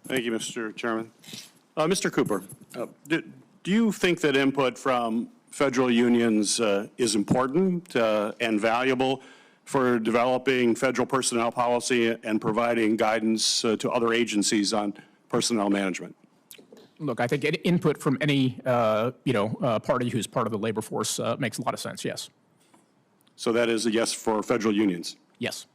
Thank you, Mr. Chairman. Mr. Cooper, do you think that input from federal unions is important and valuable for developing federal personnel policy and providing guidance to other agencies on personnel management? Look, I think input from any party who's part of the labor force makes a lot of sense. Yes. So that is a yes for federal unions? Yes.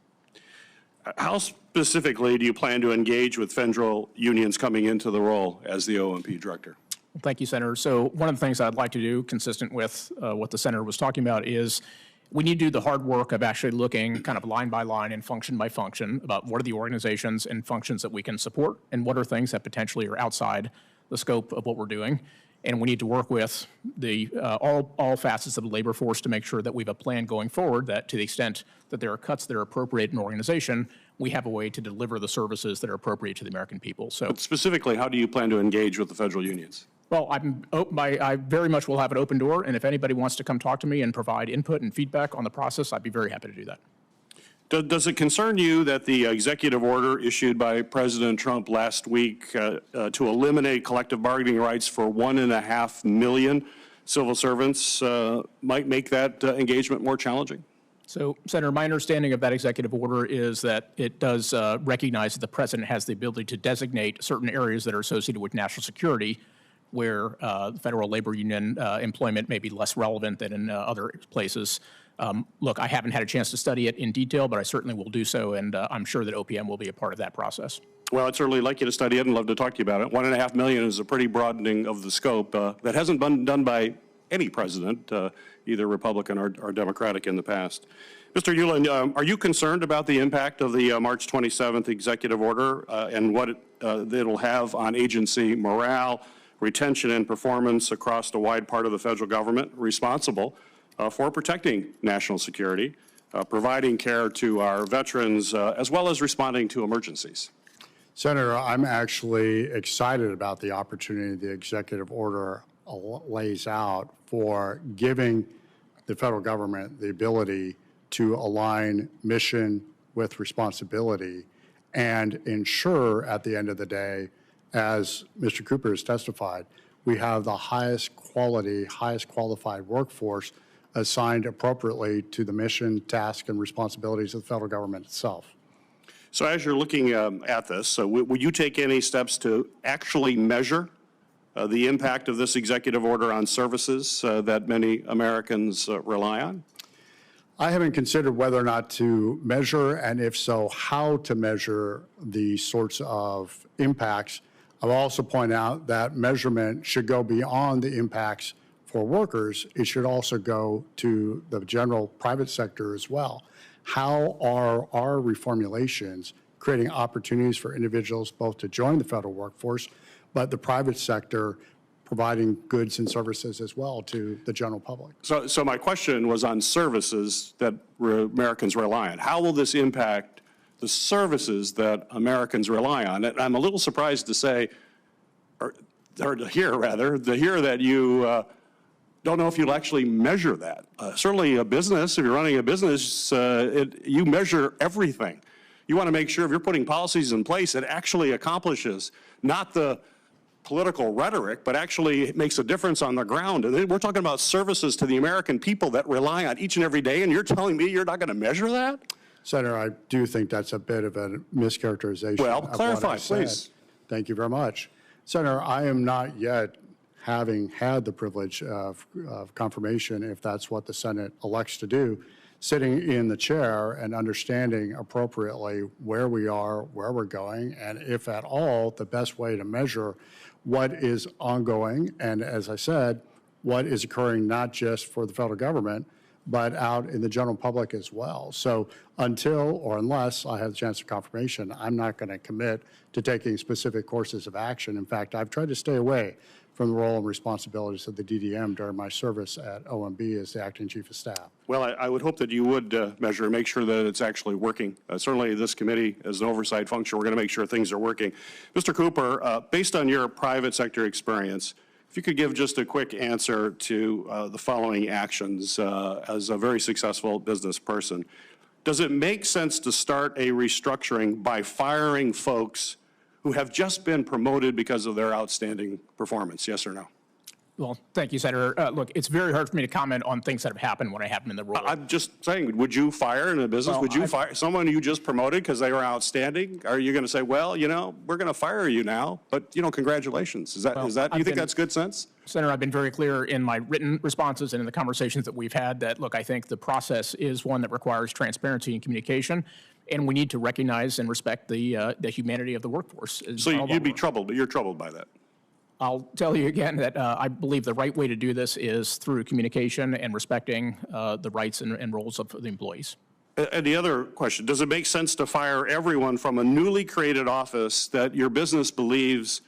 How specifically do you plan to engage with federal unions coming into the role as the OMP director? Thank you, Senator. So one of the things I'd like to do, consistent with what the Senator was talking about, is we need to do the hard work of actually looking kind of line by line and function by function about what are the organizations and functions that we can support and what are things that potentially are outside the scope of what we're doing. And we need to work with the all facets of the labor force to make sure that we have a plan going forward that, to the extent that there are cuts that are appropriate in an organization, we have a way to deliver the services that are appropriate to the American people. So, but specifically, how do you plan to engage with the federal unions? Well, I very much will have an open door, and if anybody wants to come talk to me and provide input and feedback on the process, I'd be very happy to do that. Does it concern you that the executive order issued by President Trump last week to eliminate collective bargaining rights for 1.5 million civil servants might make that engagement more challenging? So, Senator, my understanding of that executive order is that it does recognize that the president has the ability to designate certain areas that are associated with national security where federal labor union employment may be less relevant than in other places. Look, I haven't had a chance to study it in detail, but I certainly will do so, and I'm sure that OPM will be a part of that process. Well, I'd certainly like you to study it and love to talk to you about it. 1.5 million is a pretty broadening of the scope that hasn't been done by any president, either Republican or Democratic in the past. Mr. Hewlin, are you concerned about the impact of the March 27th executive order and what it'll have on agency morale, retention, and performance across a wide part of the federal government responsible for protecting national security, providing care to our veterans, as well as responding to emergencies? Senator, I'm actually excited about the opportunity the executive order lays out for giving the federal government the ability to align mission with responsibility and ensure at the end of the day, as Mr. Cooper has testified, we have the highest quality, highest qualified workforce assigned appropriately to the mission, task, and responsibilities of the federal government itself. So as you're looking at this, would you take any steps to actually measure the impact of this executive order on services that many Americans rely on? I haven't considered whether or not to measure, and if so, how to measure the sorts of impacts. I'll also point out that measurement should go beyond the impacts for workers. It should also go to the general private sector as well. How are our reformulations creating opportunities for individuals both to join the federal workforce, but the private sector providing goods and services as well to the general public? So my question was on services that Americans rely on. How will this impact the services that Americans rely on? And I'm a little surprised to say, or to hear that you don't know if you'll actually measure that. Certainly a business, if you're running a business, you measure everything. You want to make sure if you're putting policies in place, it actually accomplishes not the political rhetoric, but actually it makes a difference on the ground. And we're talking about services to the American people that rely on each and every day, and you're telling me you're not going to measure that? Senator, I do think that's a bit of a mischaracterization. Well, clarify, please. Thank you very much. Senator, I am not yet, having had the privilege of confirmation, if that's what the Senate elects to do, sitting in the chair and understanding appropriately where we are, where we're going, and if at all, the best way to measure what is ongoing, and as I said, what is occurring not just for the federal government, but out in the general public as well. So until or unless I have the chance of confirmation, I'm not going to commit to taking specific courses of action. In fact, I've tried to stay away from the role and responsibilities of the DDM during my service at OMB as the acting chief of staff. Well, I would hope that you would measure and make sure that it's actually working. Certainly this committee, as an oversight function, we're going to make sure things are working. Mr. Cooper, based on your private sector experience, if you could give just a quick answer to the following actions as a very successful business person. Does it make sense to start a restructuring by firing folks who have just been promoted because of their outstanding performance, yes or no? Well, thank you, Senator. Look, it's very hard for me to comment on things that have happened when I happen in the role. I'm just saying, would you fire in a business? Well, Would you fire someone you just promoted because they were outstanding? Are you going to say, well, you know, we're going to fire you now, but, you know, congratulations? Is that do you think that's good sense? Senator, I've been very clear in my written responses and in the conversations that we've had that, look, I think the process is one that requires transparency and communication, and we need to recognize and respect the humanity of the workforce. So you'd be troubled, you're troubled by that? I'll tell you again that I believe the right way to do this is through communication and respecting the rights and roles of the employees. And the other question, does it make sense to fire everyone from a newly created office that your business believes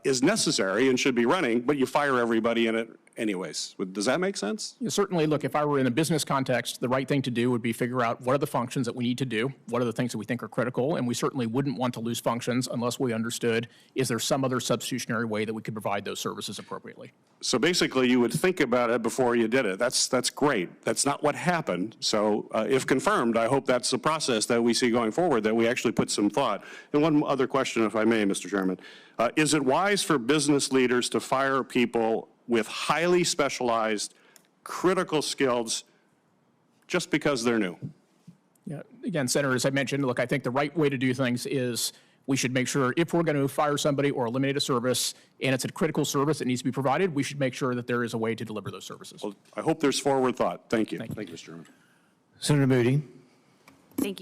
is necessary and should be running, but you fire everybody in it anyways? Does that make sense? Certainly, look, if I were in a business context, the right thing to do would be figure out what are the functions that we need to do, what are the things that we think are critical, and we certainly wouldn't want to lose functions unless we understood, is there some other substitutionary way that we could provide those services appropriately? So basically, you would think about it before you did it. That's great. That's not what happened. So if confirmed, I hope that's the process that we see going forward, that we actually put some thought. And one other question, if I may, Mr. Chairman. Is it wise for business leaders to fire people with highly specialized, critical skills just because they're new? Yeah, again, Senator, as I mentioned, look, I think the right way to do things is we should make sure if we're going to fire somebody or eliminate a service and it's a critical service that needs to be provided, we should make sure that there is a way to deliver those services. Well, I hope there's forward thought. Thank you. Thank you. Thank you, Mr. Chairman. Senator Moody. Thank you,